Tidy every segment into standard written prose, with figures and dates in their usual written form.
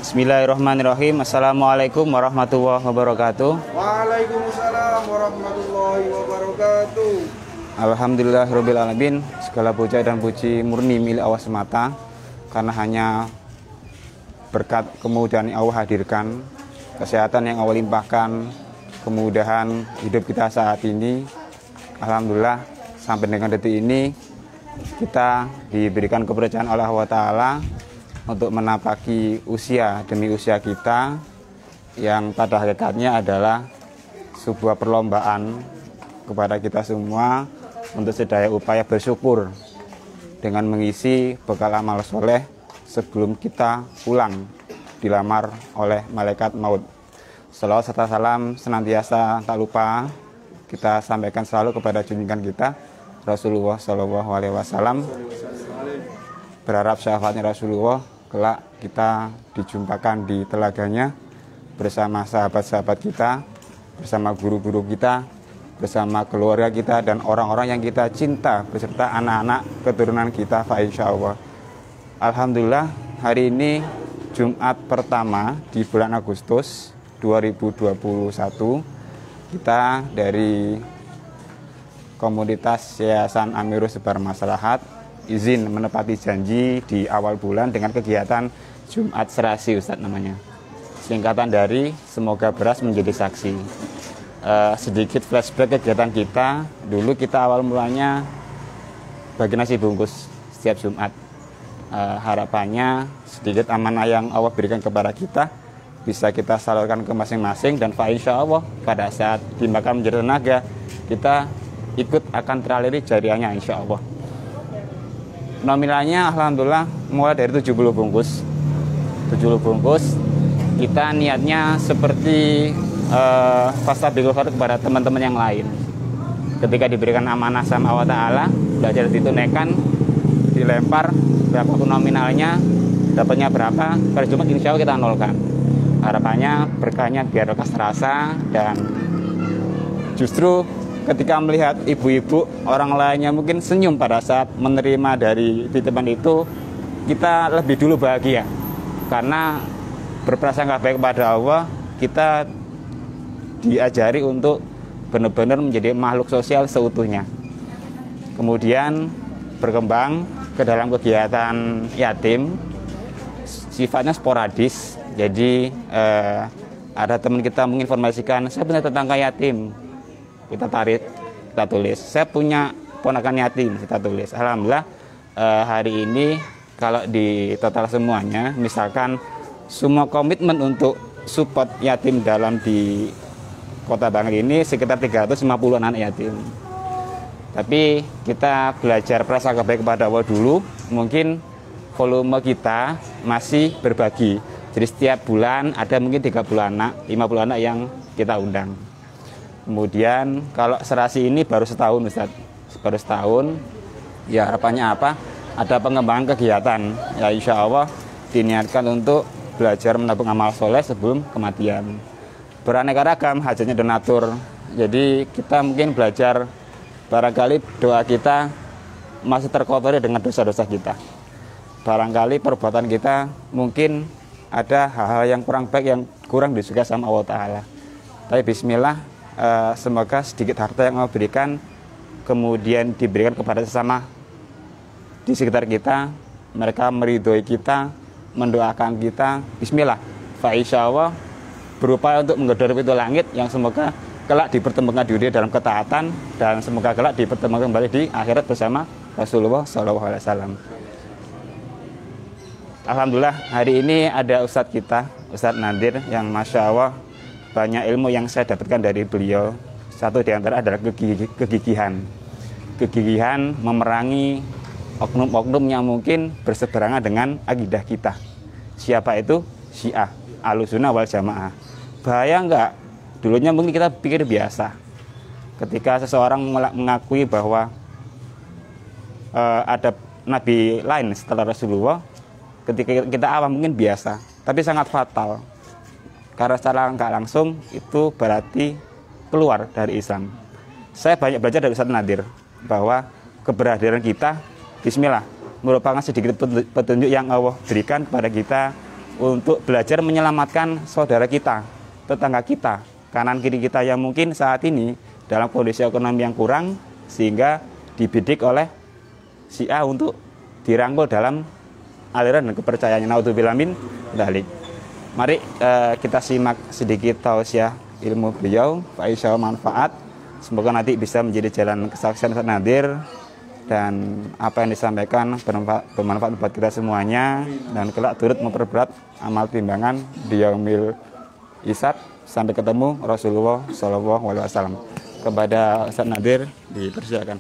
Bismillahirrahmanirrahim. Assalamualaikum warahmatullahi wabarakatuh. Waalaikumsalam warahmatullahi wabarakatuh. Alhamdulillahirabbil alamin. Segala puja dan puji murni milik Allah semata, karena hanya berkat kemudahan yang Allah hadirkan, kesehatan yang Allah limpahkan, kemudahan hidup kita saat ini. Alhamdulillah sampai dengan detik ini kita diberikan kepercayaan oleh Allah Ta'ala untuk menapaki usia demi usia kita, yang pada hakikatnya adalah sebuah perlombaan kepada kita semua untuk sedaya upaya bersyukur dengan mengisi bekal amal soleh sebelum kita pulang dilamar oleh malaikat maut. Salawat serta salam senantiasa tak lupa kita sampaikan selalu kepada junjungan kita Rasulullah SAW. Berharap syafaatnya Rasulullah kelak kita dijumpakan di telaganya bersama sahabat-sahabat kita, bersama guru-guru kita, bersama keluarga kita dan orang-orang yang kita cinta beserta anak-anak keturunan kita, fa insyaallah. Alhamdulillah hari ini Jumat pertama di bulan Agustus 2021, kita dari komunitas Yayasan Amirus Sebar Maslahat izin menepati janji di awal bulan dengan kegiatan Jumat Serasi, Ustadz namanya. Singkatan dari Semoga Beras Menjadi Saksi. Sedikit flashback kegiatan kita. Dulu kita awal mulanya bagi nasi bungkus setiap Jumat. Harapannya sedikit amanah yang Allah berikan kepada kita bisa kita salurkan ke masing-masing, dan fa insyaallah pada saat dimakan menjadi tenaga kita ikut akan teraliri jariahnya insyaallah. Nominalnya alhamdulillah mulai dari 70 bungkus. 70 bungkus. Kita niatnya seperti fastabiqul khairat kepada teman-teman yang lain. Ketika diberikan amanah sama Allah Ta'ala, belajar ditunaikan, dilempar berapapun nominalnya, dapatnya berapa, pada Jumat insya Allah kita nolkan. Harapannya berkahnya biar lekas terasa, dan justru ketika melihat ibu-ibu orang lainnya mungkin senyum pada saat menerima dari titipan itu, kita lebih dulu bahagia. Karena berprasangka baik kepada Allah, kita diajari untuk benar-benar menjadi makhluk sosial seutuhnya. Kemudian berkembang ke dalam kegiatan yatim, sifatnya sporadis. Jadi ada teman kita menginformasikan, saya punya tetangga yatim. Kita tarik, kita tulis. Saya punya ponakan yatim, kita tulis. Alhamdulillah hari ini kalau di total semuanya, misalkan semua komitmen untuk support yatim dalam di Kota Bangli ini sekitar 350 anak yatim. Tapi kita belajar prasangka baik kepada Allah dulu. Mungkin volume kita masih berbagi. Jadi setiap bulan ada mungkin 30 anak, 50 anak yang kita undang. Kemudian kalau serasi ini baru setahun Ustaz, baru setahun. Ya harapannya apa? Ada pengembangan kegiatan. Ya insya Allah diniatkan untuk belajar menabung amal soleh sebelum kematian. Beraneka ragam hajatnya donatur. Jadi kita mungkin belajar, barangkali doa kita masih terkotori dengan dosa-dosa kita. Barangkali perbuatan kita mungkin ada hal-hal yang kurang baik, yang kurang disukai sama Allah Ta'ala. Tapi bismillah, semoga sedikit harta yang Allah berikan kemudian diberikan kepada sesama di sekitar kita, mereka meridhoi kita, mendoakan kita. Bismillah, fa insyaallah berupaya untuk menggedor pintu langit yang semoga kelak dipertemukan di dunia dalam ketaatan, dan semoga kelak dipertemukan kembali di akhirat bersama Rasulullah SAW. Alhamdulillah hari ini ada Ustadz kita, Ustadz Nadir, yang Masya Allah banyak ilmu yang saya dapatkan dari beliau. Satu di antara adalah kegigihan. Kegigihan memerangi oknum-oknum yang mungkin berseberangan dengan akidah kita. Siapa itu? Syiah, Ahlussunnah wal Jamaah. Bahaya enggak? Dulunya mungkin kita pikir biasa. Ketika seseorang mengakui bahwa ada nabi lain setelah Rasulullah, ketika kita awam mungkin biasa, tapi sangat fatal. Karena secara nggak langsung itu berarti keluar dari Islam. Saya banyak belajar dari Ustadz Nadir bahwa keberadaan kita, bismillah, merupakan sedikit petunjuk yang Allah berikan kepada kita untuk belajar menyelamatkan saudara kita, tetangga kita, kanan kiri kita yang mungkin saat ini dalam kondisi ekonomi yang kurang, sehingga dibidik oleh si A untuk dirangkul dalam aliran dan kepercayaannya. Naudzubillah min dzalik. Mari kita simak sedikit tausiah ilmu beliau, Pak Insya manfaat. Semoga nanti bisa menjadi jalan kesaksian Ustaz Nadir, dan apa yang disampaikan bermanfaat buat kita semuanya, dan kelak turut memperberat amal timbangan di yaumil hisab. Sampai ketemu Rasulullah SAW. Kepada Ustaz Nadir dipersilakan.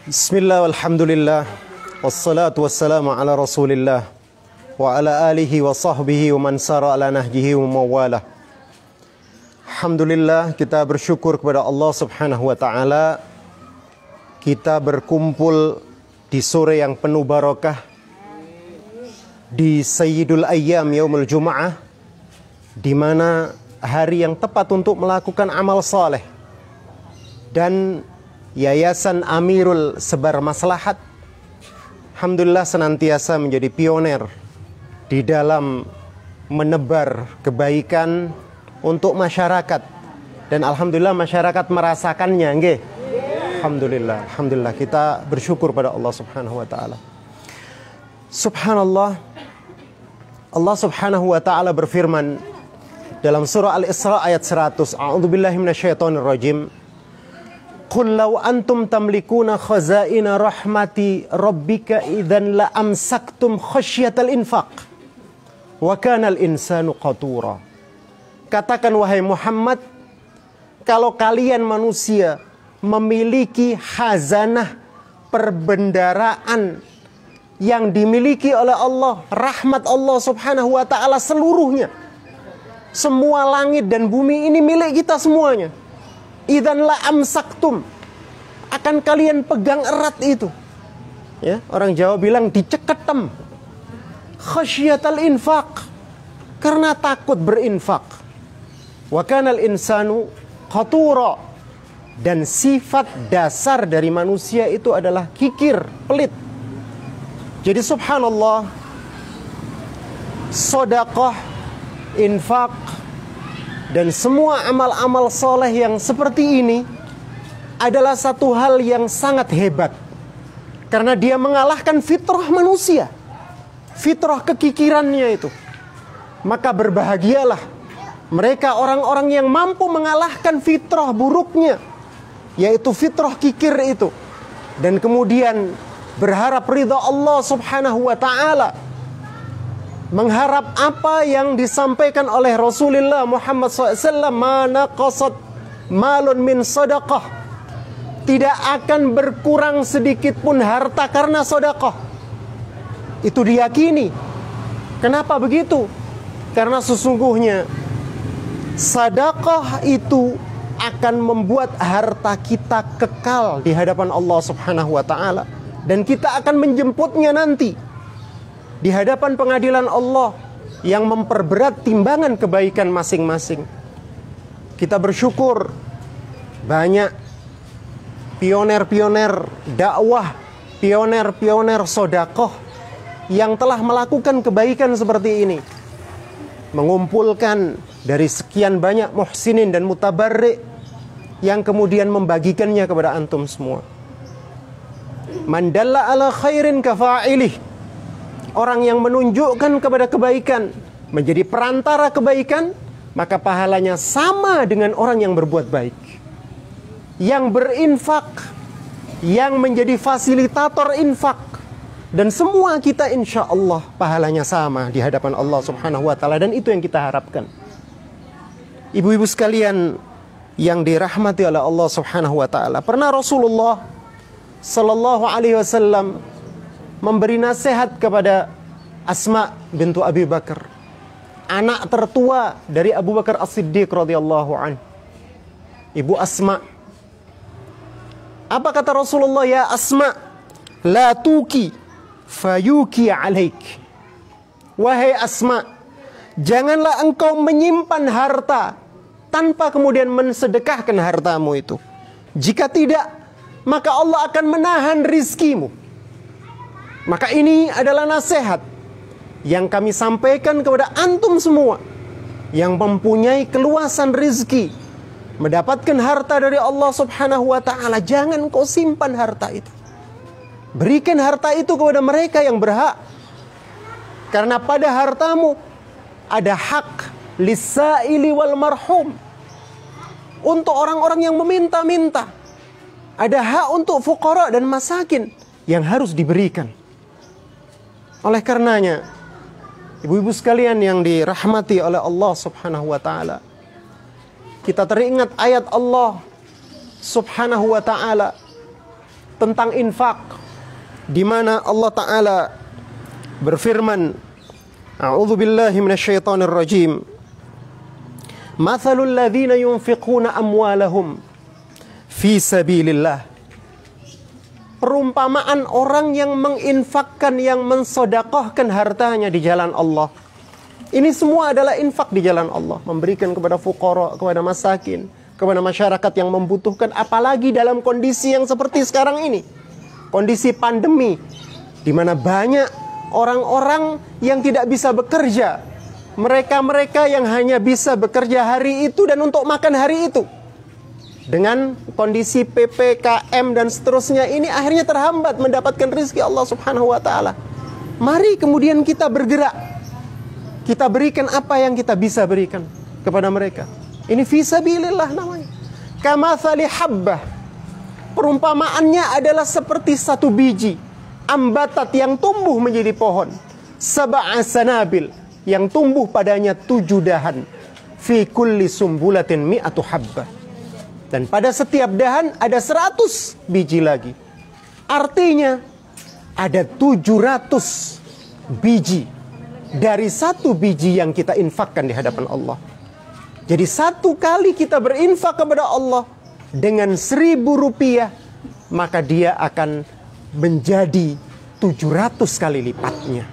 Bismillah walhamdulillah wassalatu wassalamu ala Rasulillah wa ala alihi wa sahbihi wa man sara ala nahjihi wa mawalah. Alhamdulillah, kita bersyukur kepada Allah Subhanahu wa taala. Kita berkumpul di sore yang penuh barakah, di Sayyidul Ayyam Yaumul Jum'ah, di mana hari yang tepat untuk melakukan amal saleh. Dan Yayasan Amirul Sebar Maslahat alhamdulillah senantiasa menjadi pioner di dalam menebar kebaikan untuk masyarakat, dan alhamdulillah masyarakat merasakannya, nggih. Alhamdulillah kita bersyukur pada Allah Subhanahu wa taala. Subhanallah, Allah Subhanahu wa taala berfirman dalam surah Al-Isra ayat 100, A'udzubillahi minasyaitonirrajim. Qul law antum tamlikuna khazaina rahmati rabbika idzan la amsaktum khasyatal infaq wa kanal insanu qatura. Katakan wahai Muhammad, kalau kalian manusia memiliki khazanah perbendaraan yang dimiliki oleh Allah, rahmat Allah Subhanahu wa taala seluruhnya, semua langit dan bumi ini milik kita semuanya, idzan la amsaktum, akan kalian pegang erat itu. Ya, orang Jawa bilang diceketem. Khasyatal infaq, karena takut berinfak. Wa kanal insanu qatura, dan sifat dasar dari manusia itu adalah kikir, pelit. Jadi subhanallah, sedekah, infak, dan semua amal-amal soleh yang seperti ini adalah satu hal yang sangat hebat, karena dia mengalahkan fitrah manusia, fitrah kekikirannya itu. Maka berbahagialah mereka orang-orang yang mampu mengalahkan fitrah buruknya, yaitu fitrah kikir itu, dan kemudian berharap ridha Allah Subhanahu wa ta'ala, mengharap apa yang disampaikan oleh Rasulullah Muhammad SAW, mana qasad malun min sadaqah, tidak akan berkurang sedikit pun harta karena sedekah. Itu diyakini. Kenapa begitu? Karena sesungguhnya sedekah itu akan membuat harta kita kekal di hadapan Allah Subhanahu wa taala, dan kita akan menjemputnya nanti di hadapan pengadilan Allah yang memperberat timbangan kebaikan masing-masing. Kita bersyukur banyak pioner-pioner dakwah, pioner-pioner sedekah yang telah melakukan kebaikan seperti ini, mengumpulkan dari sekian banyak muhsinin dan mutabarri yang kemudian membagikannya kepada antum semua. Man dalla ala khairin kafa'ilih, orang yang menunjukkan kepada kebaikan, menjadi perantara kebaikan, maka pahalanya sama dengan orang yang berbuat baik, yang berinfak, yang menjadi fasilitator infak. Dan semua kita insya Allah pahalanya sama di hadapan Allah Subhanahu wa ta'ala, dan itu yang kita harapkan. Ibu-ibu sekalian yang dirahmati oleh Allah Subhanahu wa ta'ala, pernah Rasulullah Sallallahu Alaihi Wasallam memberi nasihat kepada Asma bintu Abi Bakar, anak tertua dari Abu Bakar As-Siddiq radhiyallahu anhu. Ibu Asma, apa kata Rasulullah? Ya Asma, la tuki fayuki alaik. Wahai Asma, janganlah engkau menyimpan harta tanpa kemudian mensedekahkan hartamu itu. Jika tidak, maka Allah akan menahan rizkimu. Maka ini adalah nasihat yang kami sampaikan kepada antum semua yang mempunyai keluasan rezeki, mendapatkan harta dari Allah Subhanahu wa ta'ala. Jangan kau simpan harta itu. Berikan harta itu kepada mereka yang berhak. Karena pada hartamu ada hak lis-sa'ili wal marhum, untuk orang-orang yang meminta-minta. Ada hak untuk fuqara dan masakin yang harus diberikan. Oleh karenanya, ibu-ibu sekalian yang dirahmati oleh Allah Subhanahu wa ta'ala, kita teringat ayat Allah Subhanahu wa ta'ala tentang infak, di mana Allah Ta'ala berfirman, A'udzu billahi minasyaitonir rajim. Mathalul ladzina yunfiquna amwalahum fi sabilillah. Perumpamaan orang yang menginfakkan, yang mensedekahkan hartanya di jalan Allah. Ini semua adalah infak di jalan Allah, memberikan kepada fuqara, kepada masakin, kepada masyarakat yang membutuhkan, apalagi dalam kondisi yang seperti sekarang ini. Kondisi pandemi di mana banyak orang-orang yang tidak bisa bekerja. Mereka-mereka yang hanya bisa bekerja hari itu dan untuk makan hari itu. Dengan kondisi PPKM dan seterusnya ini akhirnya terhambat mendapatkan rezeki Allah Subhanahu wa ta'ala. Mari kemudian kita bergerak. Kita berikan apa yang kita bisa berikan kepada mereka. Ini fisabilillah namanya. Kamathali habbah. Perumpamaannya adalah seperti satu biji ambatat yang tumbuh menjadi pohon. Sab'a sanabil, yang tumbuh padanya 7 dahan. Fi kulli sumbulatin mi'atu habbah. Dan pada setiap dahan ada 100 biji lagi. Artinya ada 700 biji dari satu biji yang kita infakkan di hadapan Allah. Jadi satu kali kita berinfak kepada Allah dengan 1.000 rupiah, maka dia akan menjadi 700 kali lipatnya.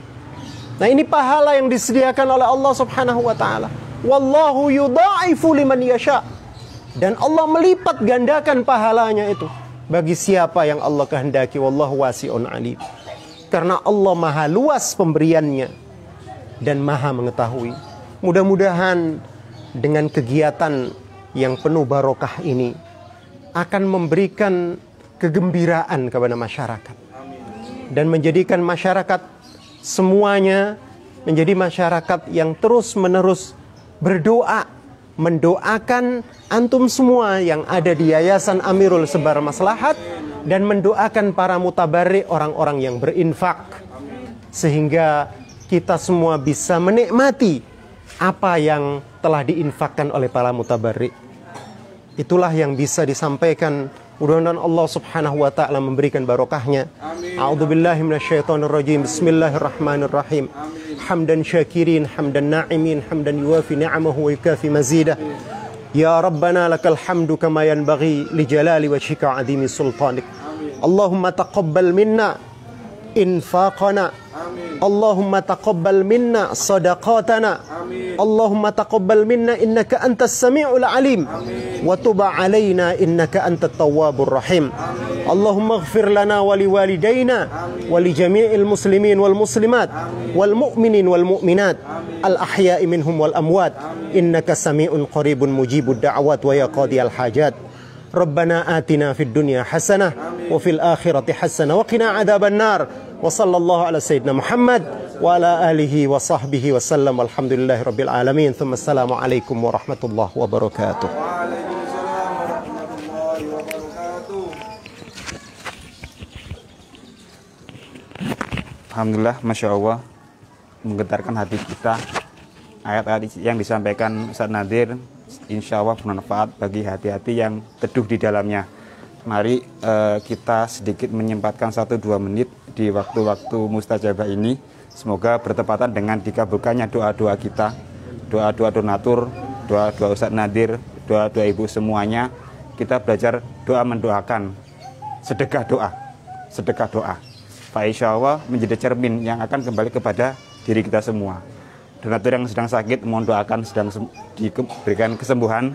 Nah, ini pahala yang disediakan oleh Allah Subhanahu wa ta'ala. Wallahu yudha'ifu liman yasha. Dan Allah melipat gandakan pahalanya itu bagi siapa yang Allah kehendaki. Wallahu wasi'un alim. Karena Allah maha luas pemberiannya dan maha mengetahui. Mudah-mudahan dengan kegiatan yang penuh barokah ini akan memberikan kegembiraan kepada masyarakat dan menjadikan masyarakat semuanya menjadi masyarakat yang terus-menerus berdoa, mendoakan antum semua yang ada di Yayasan Amirul Sebar Maslahat dan mendoakan para mutabarrik, orang-orang yang berinfak, sehingga kita semua bisa menikmati apa yang telah diinfakkan oleh para mutabarrik. Itulah yang bisa disampaikan. Mudah-mudahan Allah Subhanahu wa ta'ala memberikan barokahnya. A'udzubillahi minasyaitonirrajim. Bismillahirrahmanirrahim. Hamdan syakirin, hamdan na'imin, hamdan yuwafi ni'amahu wa yukafi mazidah. Ya Rabbana lakal hamdu kama yanbaghi li jalali wajhika 'azimi sultanik. Allahumma taqabbal minna infaqana. Allahumma taqabbal minna sadaqatana. Allahumma taqabbal minna innaka antas sami'ul alim. Wa tub 'alaina innaka antat tawwabur rahim. Allahumma ighfir lana wa liwalidayna wa li jami'il muslimin wal muslimat wal mu'minin wal mu'minat al ahya'i minhum wal amwat innaka sami'un qaribun mujibud da'awat wa ya qadiyal hajat. Rabbana atina fid dunya hasanah wa fil akhirati hasanah wa qina adzaban nar. Wa sallallahu ala sayyidina Muhammad wa ala alihi wa sahbihi wa sallam. Alhamdulillahi rabbil alamin. Thumma assalamu alaikum warahmatullahi wabarakatuh. Waalaikumsalam warahmatullahi wabarakatuh. Alhamdulillah, Masya Allah, menggetarkan hati kita. Ayat-ayat yang disampaikan Ustaz Nadir insya Allah bermanfaat bagi hati-hati yang teduh di dalamnya. Mari kita sedikit menyempatkan 1-2 menit di waktu-waktu mustajabah ini. Semoga bertepatan dengan dikabulkannya doa-doa kita, doa-doa donatur, doa-doa Ustaz Nadir, doa-doa ibu semuanya. Kita belajar doa mendoakan, sedekah doa. Fa insya Allah menjadi cermin yang akan kembali kepada diri kita semua. Donatur yang sedang sakit, mohon doakan sedang diberikan kesembuhan,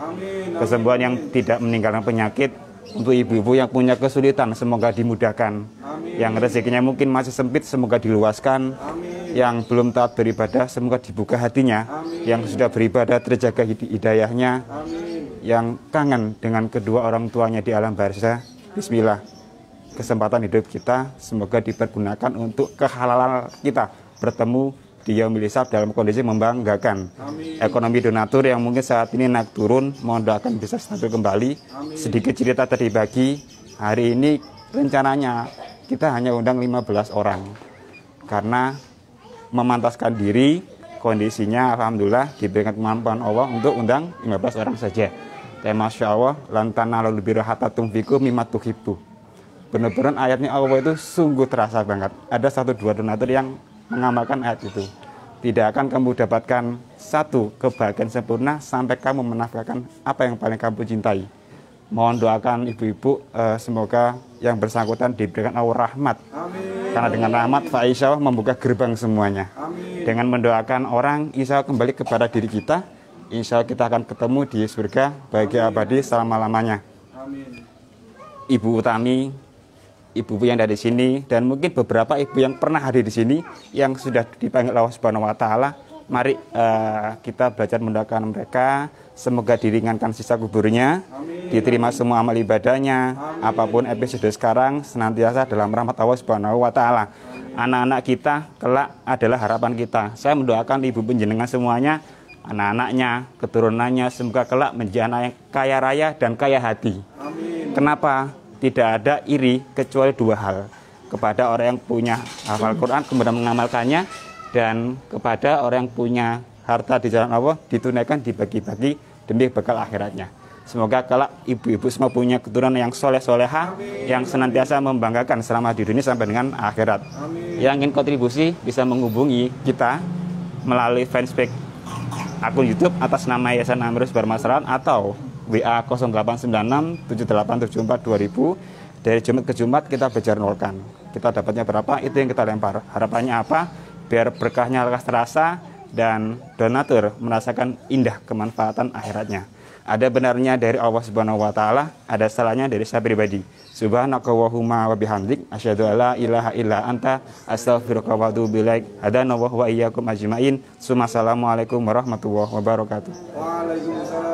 kesembuhan yang tidak meninggalkan penyakit. Untuk ibu-ibu yang punya kesulitan, semoga dimudahkan. Yang rezekinya mungkin masih sempit, semoga diluaskan. Yang belum taat beribadah, semoga dibuka hatinya. Yang sudah beribadah, terjaga hidayahnya. Yang kangen dengan kedua orang tuanya di alam barzah, bismillah. Kesempatan hidup kita semoga dipergunakan untuk kehalalan kita bertemu di yaumil hisab dalam kondisi membanggakan. Ekonomi donatur yang mungkin saat ini naik turun, mohon doakan bisa stabil kembali. Sedikit cerita tadi bagi hari ini rencananya kita hanya undang 15 orang karena memantaskan diri, kondisinya alhamdulillah diberikan kemampuan Allah untuk undang 15 orang saja. Tema Masya Allah, lantana lalu birahatatum fikum mimma tuhibbu. Benar-benar ayatnya Allah itu sungguh terasa banget. Ada 1-2 donatur yang mengamalkan ayat itu. Tidak akan kamu dapatkan satu kebahagiaan sempurna sampai kamu menafkahkan apa yang paling kamu cintai. Mohon doakan ibu-ibu, semoga yang bersangkutan diberikan Allah rahmat. Amin. Karena dengan rahmat Faisyah membuka gerbang semuanya. Amin. Dengan mendoakan orang, insya Allah kembali kepada diri kita. Insya Allah kita akan ketemu di surga bahagia abadi selama-lamanya. Amin. Ibu Utami, ibu-ibu yang dari sini, dan mungkin beberapa ibu yang pernah hadir di sini yang sudah dipanggil Allah Subhanahu wa Ta'ala, mari kita belajar mendoakan mereka. Semoga diringankan sisa kuburnya. Amin. Diterima semua amal ibadahnya. Amin. Apapun episode sekarang senantiasa dalam rahmat Allah Subhanahu wa Ta'ala. Anak-anak kita kelak adalah harapan kita. Saya mendoakan ibu penjenengan semuanya, anak-anaknya, keturunannya, semoga kelak menjadi anak yang kaya raya dan kaya hati. Amin. Kenapa? Tidak ada iri kecuali 2 hal. Kepada orang yang punya hafal Quran kemudian mengamalkannya, dan kepada orang yang punya harta di jalan Allah ditunaikan, dibagi-bagi demi bekal akhiratnya. Semoga kelak ibu-ibu semua punya keturunan yang soleh-soleha, yang senantiasa membanggakan selama di dunia sampai dengan akhirat. Amin. Yang ingin kontribusi bisa menghubungi kita melalui fanspage akun YouTube atas nama Yayasan Amrus Bermasalah atau WA 0896 7874 2000. Dari Jumat ke Jumat kita belajar nolkan. Kita dapatnya berapa, itu yang kita lempar. Harapannya apa? Biar berkahnya lekas terasa dan donatur merasakan indah kemanfaatan akhiratnya. Ada benarnya dari Allah Subhanahu wa Ta'ala, ada salahnya dari saya pribadi. Subhanakallahumma wa bihamdik asyhadu alla ilaha illa anta astaghfiruka wa atubu ilaik. Hadanallahu wa iyyakum ajmain. Assalamualaikum warahmatullahi wabarakatuh. Waalaikumsalam.